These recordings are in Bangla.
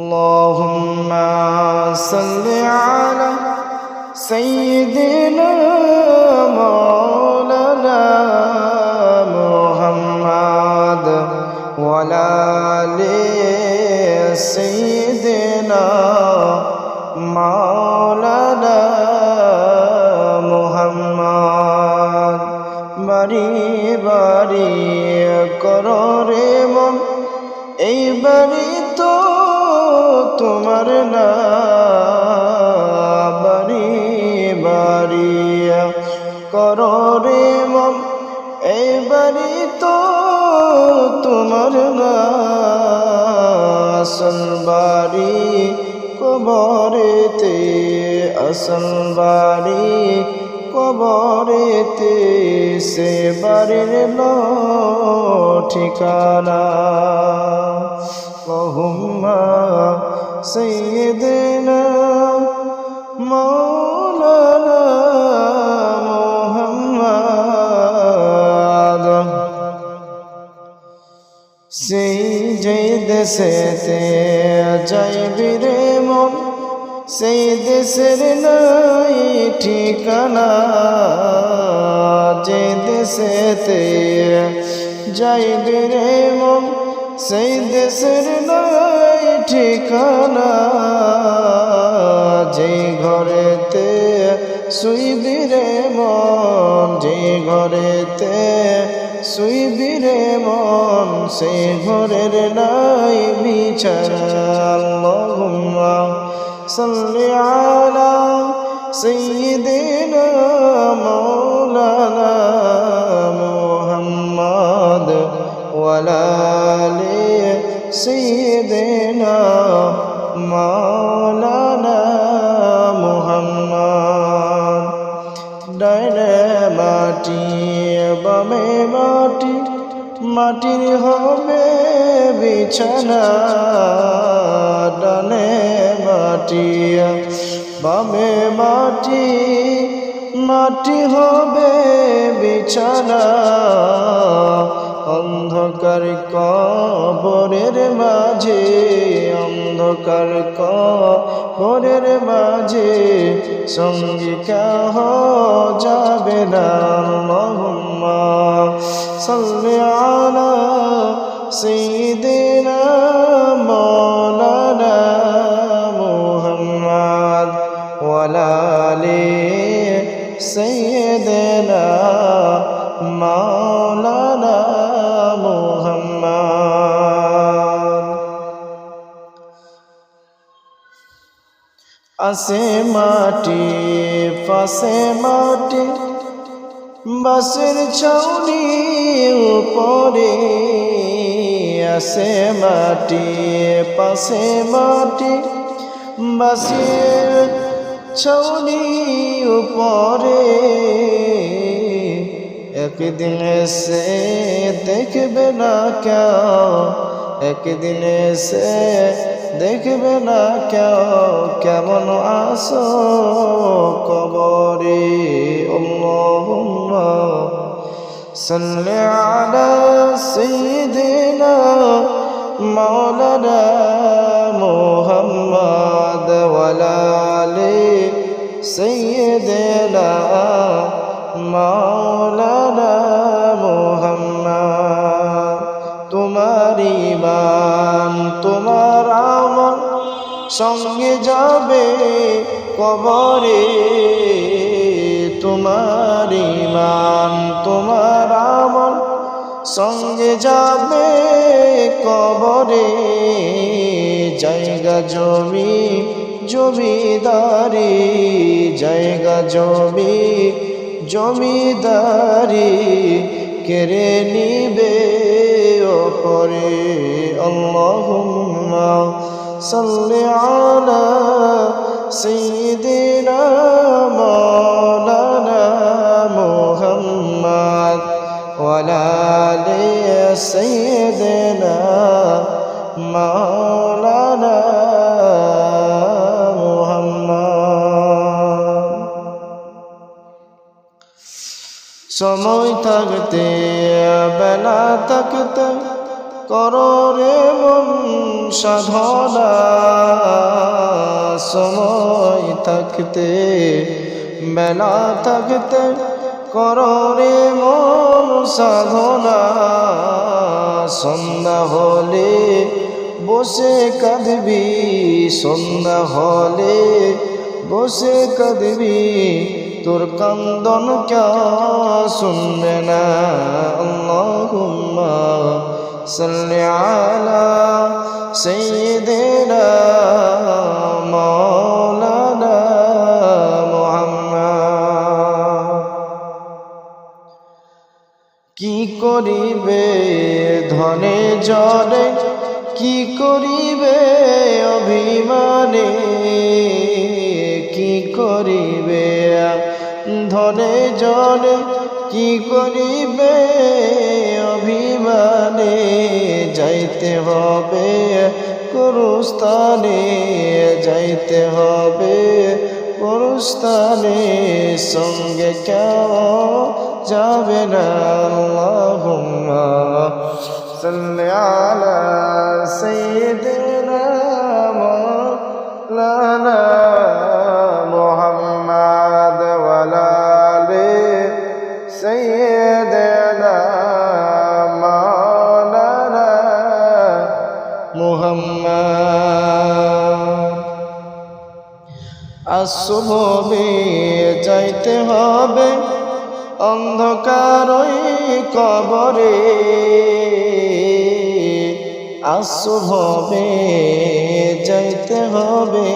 اللهم صل على سيدنا مولانا محمد وعلى آل سيدنا مولانا محمد বাড়ি বাড়ি করো রে মন এই বাড়ি তো তোমার না বাড়ি বাড়ি করো রে মন এই বাড়ি তো তোমার না আসল বাড়ি কবরেতে আসল বাড়ি কবরেতে সে বাড়ির ঠিকানা আল্লাহুম্মা সাইয়্যিদিনা মাওলানা মুহাম্মদ সেই যে দেশেতে যাইবি রে মন সেই দেশের নাই ঠিকানা যে দেশেতে যাইবি রে মন সেই দেশের নাই ঠিকানা যে ঘরেতে শুইবি রে মন যে ঘরেতে শুইবি রে মন সেই ঘরের নাই বিছানা আল্লাহুম্মা সাল্লি আলা সাইয়্যিদিনা মাওলানা মুহাম্মদ ওয়ালা আলি সাইয়্যিদিনা মাওলানা মুহাম্মদ ডাইনে মাটি বামে মাটি মাটির হবে বিছানা ডানে মাটি বামে মাটি মাটি হবে বিছানা অন্ধকার কবরের মাঝে অন্ধকার কবরের মাঝে সঙ্গী কেহ যাবে না আল্লাহুম্মা সাল্লি আলা সাইয়্যিদিনা মাওলানা মুহাম্মদ ওয়ালা আলি সাইয়্যিদিনা মাওলানা মুহাম্মদ আসে মাটি পাশে মাটি বাঁশের ছাউনি উপরে আসে মাটি পাশে মাটি বাঁশের ছাউনি উপরে একদিন এসে দেখবে না কেউ একদিন এসে দেখবে না কেউ কেমন আসো কবরে আল্লাহুম্মা সাল্লি আলা সাইয়্যিদিনা মাওলানা মুহাম্মদ ওয়ালা আলি সাইয়্যিদিনা মাওলানা মুহাম্মদ তোমার ঈমান তোমার আমল সঙ্গে যাবে কবরে তোমার ঈমান তোমার আমল সঙ্গে যাবে কবরে জায়গা জমি জমিদারি জায়গা জমি জমিদারি কেড়ে নিবে ওপরে আল্লাহুম্মা সাল্লি আলা সাইয়্যিদিনা মাওলানা মুহাম্মদ ওয়ালা আলি সাইয়্যিদিনা মাওলানা মুহাম্মদ সময় থাকতে বেলা থাকতে করো রে মন সাধনা সময় থাকতে বেলা থাকতে করো রে মন সাধনা, সন্ধ্যা হলে বসে কাঁদবি, সন্ধ্যা হলে বসে কাঁদবি, তোর কান্দন কে শুনবে না। আল্লাহুম্মা সাল্লি আলা সাইয়্যিদিনা মাওলানা মুহাম্মদ। কি করিবে ধনে জনে, কি করিবে অভিমানে, কি করিবে ধনে জনে, কি করিবে অভিমানে, যাইতে হবে গুরুস্থানে, যাইতে হবে গুরুস্থানে, সঙ্গে কেউ যাবে না। আল্লাহুম্মা সাল্লি আলা সাইয়্যিদিনা মাওলানা মুহাম্মদ ওয়া আলা আলি সাইয়্যিদিনা মাওলানা মুহাম্মদ। আসবে যাইতে হবে অন্ধকার ওই কবরে, আসবে যাইতে হবে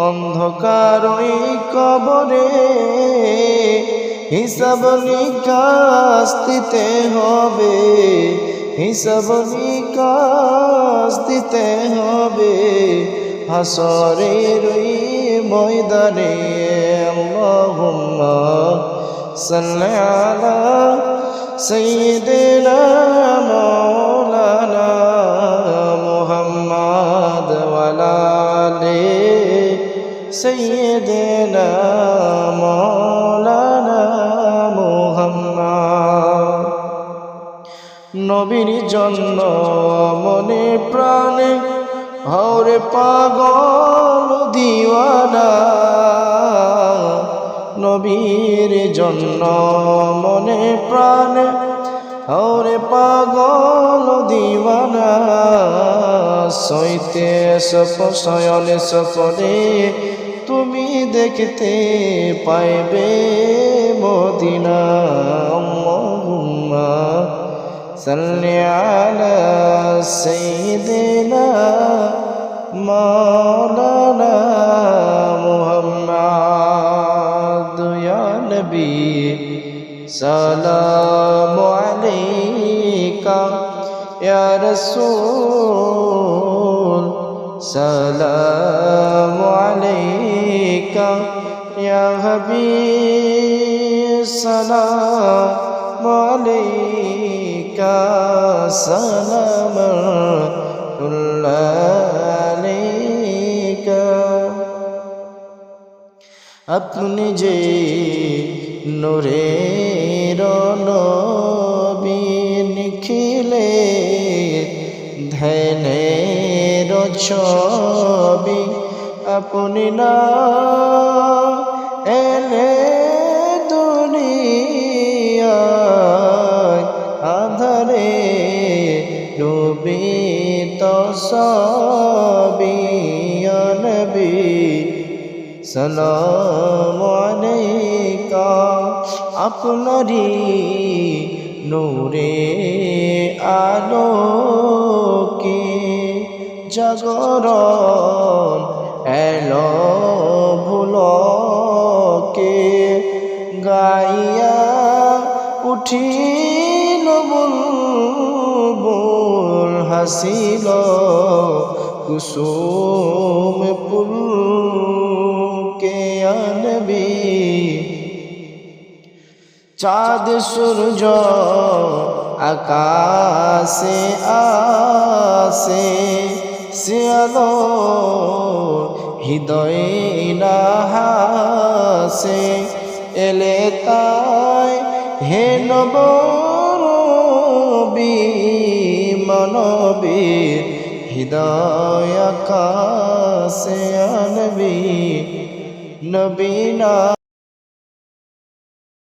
অন্ধকার ওই কবরে, হিসাব নিকাশ দিতে হবে, হিসাব নিকাশ দিতে হবে হাসরের ওই ময়দানে। আল্লাহুম্মা সাল্লি আলা সাইয়্যিদিনা মাওলানা মুহাম্মদ ওয়া আলা আলি সাইয়্যিদিনা মাওলানা মুহাম্মদ। নবীর জন্য মনে প্রাণে হওরে পাগল দিওয়ানা, নবীর জন্য মনে প্রাণে হওরে পাগল দিওয়ানা, সইতে শয়নে সপনে তুমি দেখতে পাইবে মদিনা। আল্লাহুম্মা সাল্লি আলা সাইয়্যিদিনা মাওলানা মুহাম্মদ। ইয়া নবী সালামু আলাইকা, ইয়া রাসূল সালামু আলাইকা, ইয়া হাবিব সালামু আলাইকা, সালামুল্লাহ আলাইকা। আপনি যে নূরের নবী, নিখিলে ধ্যানের ছবি, আপনি না এলে দুনিয়ায় আধারে ডুবিত সবই। ইয়া নবী সালামু আলাইকা, আপনারি নূরে আলোকে জাগরণ এলো ভুলকে, গাইয়া উঠিল বুলবুল, হাসিল কুসুম পুলকে। ইয়া নবী চাঁদ সূর্য আকাশে আসে, সে আলো হৃদয়ে না হাসে, এলে তাই হে নবী মানবীর হৃদয় আকাশ से या नबी नबी ना